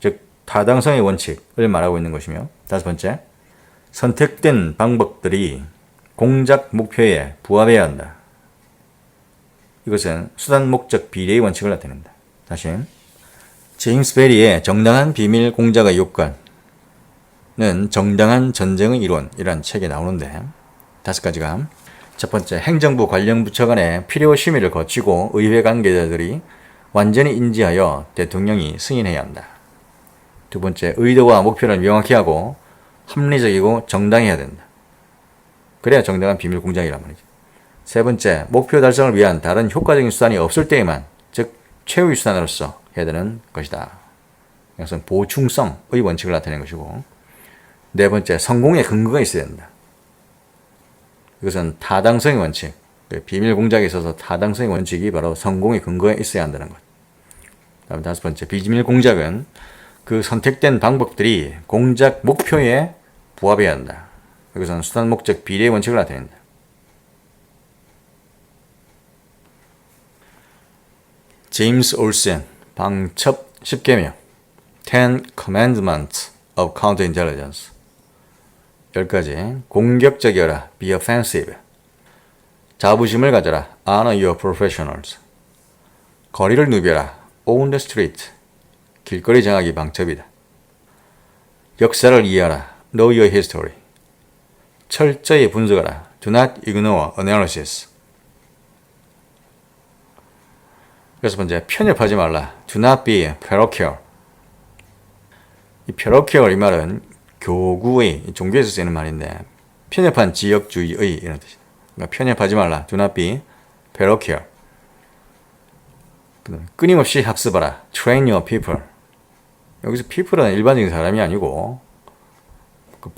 즉 타당성의 원칙을 말하고 있는 것이며, 다섯 번째, 선택된 방법들이 공작 목표에 부합해야 한다. 이것은 수단 목적 비례의 원칙을 나타낸다. 다시, 제임스 베리의 정당한 비밀 공작의 요건은 정당한 전쟁의 이론이라는 책에 나오는데, 5가지가, 첫 번째, 행정부 관련 부처 간의 필요 심의를 거치고 의회 관계자들이 완전히 인지하여 대통령이 승인해야 한다. 두 번째, 의도와 목표를 명확히 하고 합리적이고 정당해야 된다. 그래야 정당한 비밀 공작이란 말이죠. 세 번째, 목표 달성을 위한 다른 효과적인 수단이 없을 때에만, 즉 최후의 수단으로서 해야 되는 것이다. 이것은 보충성의 원칙을 나타내는 것이고, 네 번째, 성공의 근거가 있어야 된다. 이것은 타당성의 원칙, 비밀 공작에 있어서 타당성의 원칙이 바로 성공의 근거에 있어야 한다는 것. 다음 5번째, 비밀 공작은 그 선택된 방법들이 공작 목표에 부합해야 한다. 이것은 수단 목적 비례의 원칙을 나타낸다. 제임스 올센 방첩 10계명 Ten Commandments of Counterintelligence 10가지 공격적이어라 Be offensive 자부심을 가져라 Honor your professionals 거리를 누벼라 Own the street 길거리 정하기 방첩이다. 역사를 이해하라 Know your history 철저히 분석하라 Do not ignore analysis 여섯 번째, 편협하지 말라. Do not be parochial. 이 parochial 이 말은 교구의, 종교에서 쓰이는 말인데 편협한 지역주의의 이런 뜻이다. 그러니까 편협하지 말라. Do not be parochial. 끊임없이 학습하라. Train your people. 여기서 people은 일반적인 사람이 아니고 그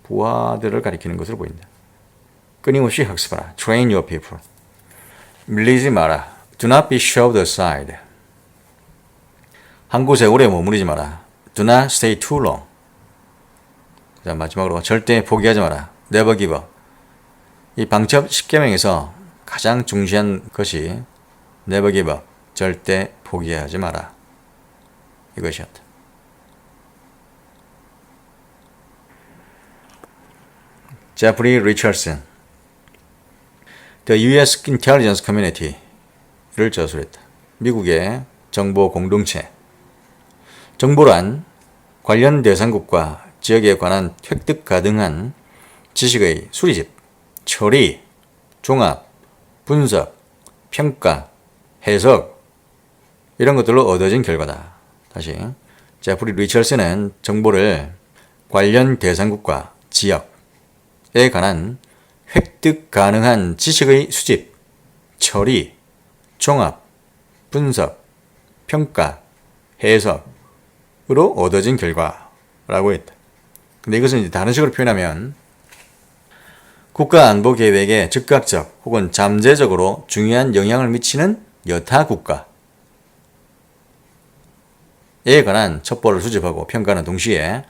부하들을 가리키는 것으로 보인다. 끊임없이 학습하라. Train your people. 밀리지 마라. Do not be shoved aside. 한 곳에 오래 머무르지 마라. Do not stay too long. 자, 마지막으로 절대 포기하지 마라. Never give up. 이 방첩 10계명에서 가장 중시한 것이 Never give up. 절대 포기하지 마라. 이것이었다. 제프리 리처드슨 The U.S. Intelligence Community 를 저술했다. 미국의 정보 공동체. 정보란 관련 대상국과 지역에 관한 획득 가능한 지식의 수리집, 처리, 종합, 분석, 평가, 해석 이런 것들로 얻어진 결과다. 다시 제프리 리처드슨은 정보를 관련 대상국과 지역에 관한 획득 가능한 지식의 수집, 처리, 종합, 분석, 평가, 해석으로 얻어진 결과라고 했다. 근데 이것은 이제 다른 식으로 표현하면 국가안보계획에 즉각적 혹은 잠재적으로 중요한 영향을 미치는 여타 국가에 관한 첩보를 수집하고 평가하는 동시에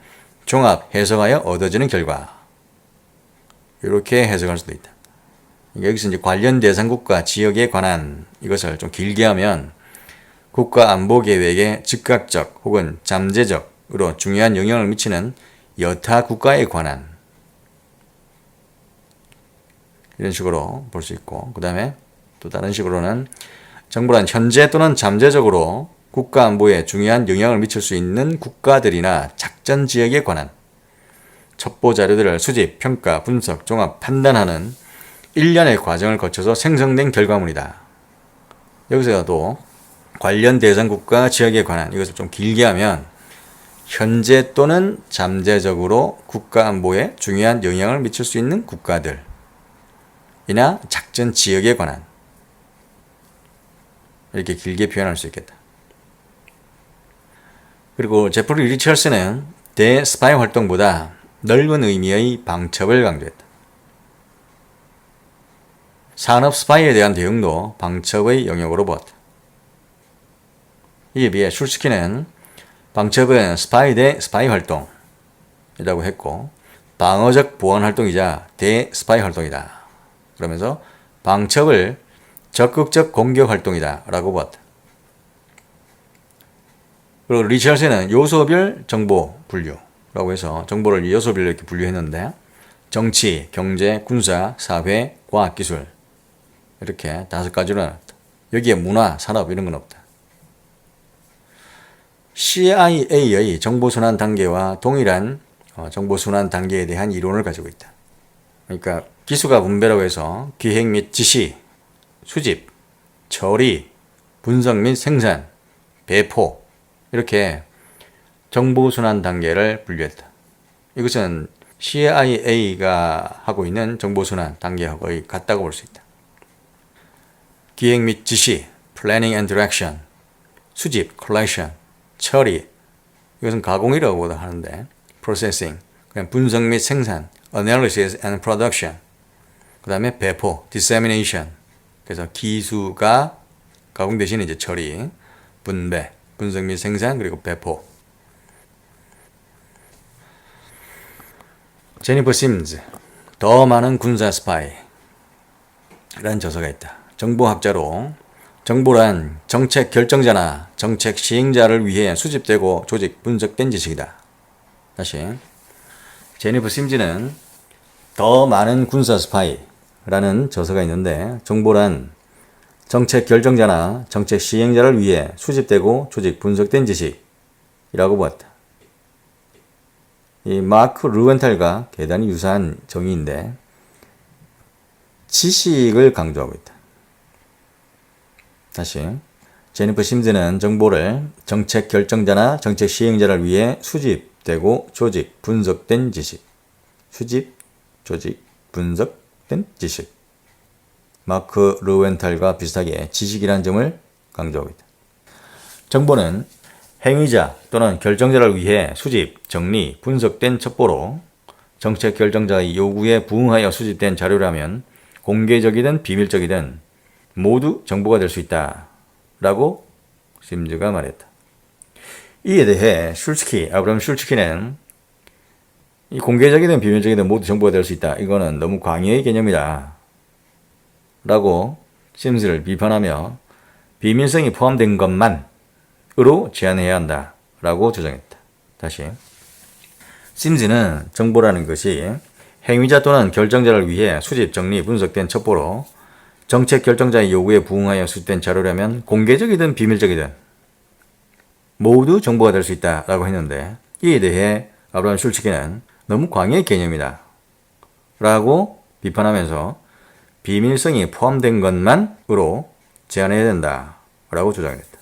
종합, 해석하여 얻어지는 결과 이렇게 해석할 수도 있다. 여기서 이제 관련 대상국과 지역에 관한 이것을 좀 길게 하면 국가안보계획에 즉각적 혹은 잠재적으로 중요한 영향을 미치는 여타 국가에 관한 이런 식으로 볼 수 있고 그 다음에 또 다른 식으로는 정부란 현재 또는 잠재적으로 국가안보에 중요한 영향을 미칠 수 있는 국가들이나 작전 지역에 관한 첩보 자료들을 수집, 평가, 분석, 종합, 판단하는 일련의 과정을 거쳐서 생성된 결과물이다. 여기서도 관련 대상국가 지역에 관한 이것을 좀 길게 하면 현재 또는 잠재적으로 국가안보에 중요한 영향을 미칠 수 있는 국가들이나 작전 지역에 관한 이렇게 길게 표현할 수 있겠다. 그리고 제프리 리처드슨은 대스파이 활동보다 넓은 의미의 방첩을 강조했다. 산업 스파이에 대한 대응도 방첩의 영역으로 보았다. 이에 비해 슐스키는 방첩은 스파이 대 스파이 활동이라고 했고 방어적 보안 활동이자 대스파이 활동이다. 그러면서 방첩을 적극적 공격 활동이다 라고 보았다. 그리고 리처드슨은 요소별 정보 분류라고 해서 정보를 요소별로 이렇게 분류했는데 정치, 경제, 군사, 사회, 과학기술 이렇게 5가지로 나눴다. 여기에 문화, 산업 이런 건 없다. CIA의 정보순환 단계와 동일한 정보순환 단계에 대한 이론을 가지고 있다. 그러니까 기수가 분배라고 해서 기획 및 지시, 수집, 처리, 분석 및 생산, 배포 이렇게 정보순환 단계를 분류했다. 이것은 CIA가 하고 있는 정보순환 단계하고 거의 같다고 볼 수 있다. 기획 및 지시, planning and direction, 수집, collection, 처리, 이것은 가공이라고 하는데 processing, 그냥 분석 및 생산, analysis and production, 그 다음에 배포, dissemination, 그래서 기수가 가공 대신에 이제 처리, 분배, 분석 및 생산, 그리고 배포. 제니퍼 심즈, 더 많은 군사 스파이 라는 저서가 있다. 정보학자로 정보란 정책 결정자나 정책 시행자를 위해 수집되고 조직 분석된 지식이다. 다시. 제니퍼 심즈는 더 많은 군사 스파이라는 저서가 있는데 정보란 정책 결정자나 정책 시행자를 위해 수집되고 조직 분석된 지식이라고 보았다. 이 마크 루벤탈과 대단히 유사한 정의인데 지식을 강조하고 있다. 다시. 제니퍼 심즈는 정보를 정책 결정자나 정책 시행자를 위해 수집되고 조직 분석된 지식. 수집, 조직, 분석된 지식. 마크 루벤탈과 비슷하게 지식이라는 점을 강조하고 있다. 정보는 행위자 또는 결정자를 위해 수집, 정리, 분석된 첩보로 정책 결정자의 요구에 부응하여 수집된 자료라면 공개적이든 비밀적이든 모두 정보가 될 수 있다. 라고 심즈가 말했다. 이에 대해 아브라함 슐츠키는 이 공개적이든 비밀적이든 모두 정보가 될 수 있다. 이거는 너무 광의의 개념이다. 라고 심즈를 비판하며 비밀성이 포함된 것만으로 제한해야 한다. 라고 주장했다. 다시. 심즈는 정보라는 것이 행위자 또는 결정자를 위해 수집, 정리, 분석된 첩보로 정책 결정자의 요구에 부응하여 수집된 자료라면 공개적이든 비밀적이든 모두 정보가 될 수 있다라고 했는데 이에 대해 아브라함 슐츠키는 너무 광의의 개념이다 라고 비판하면서 비밀성이 포함된 것만으로 제한해야 된다 라고 주장했다.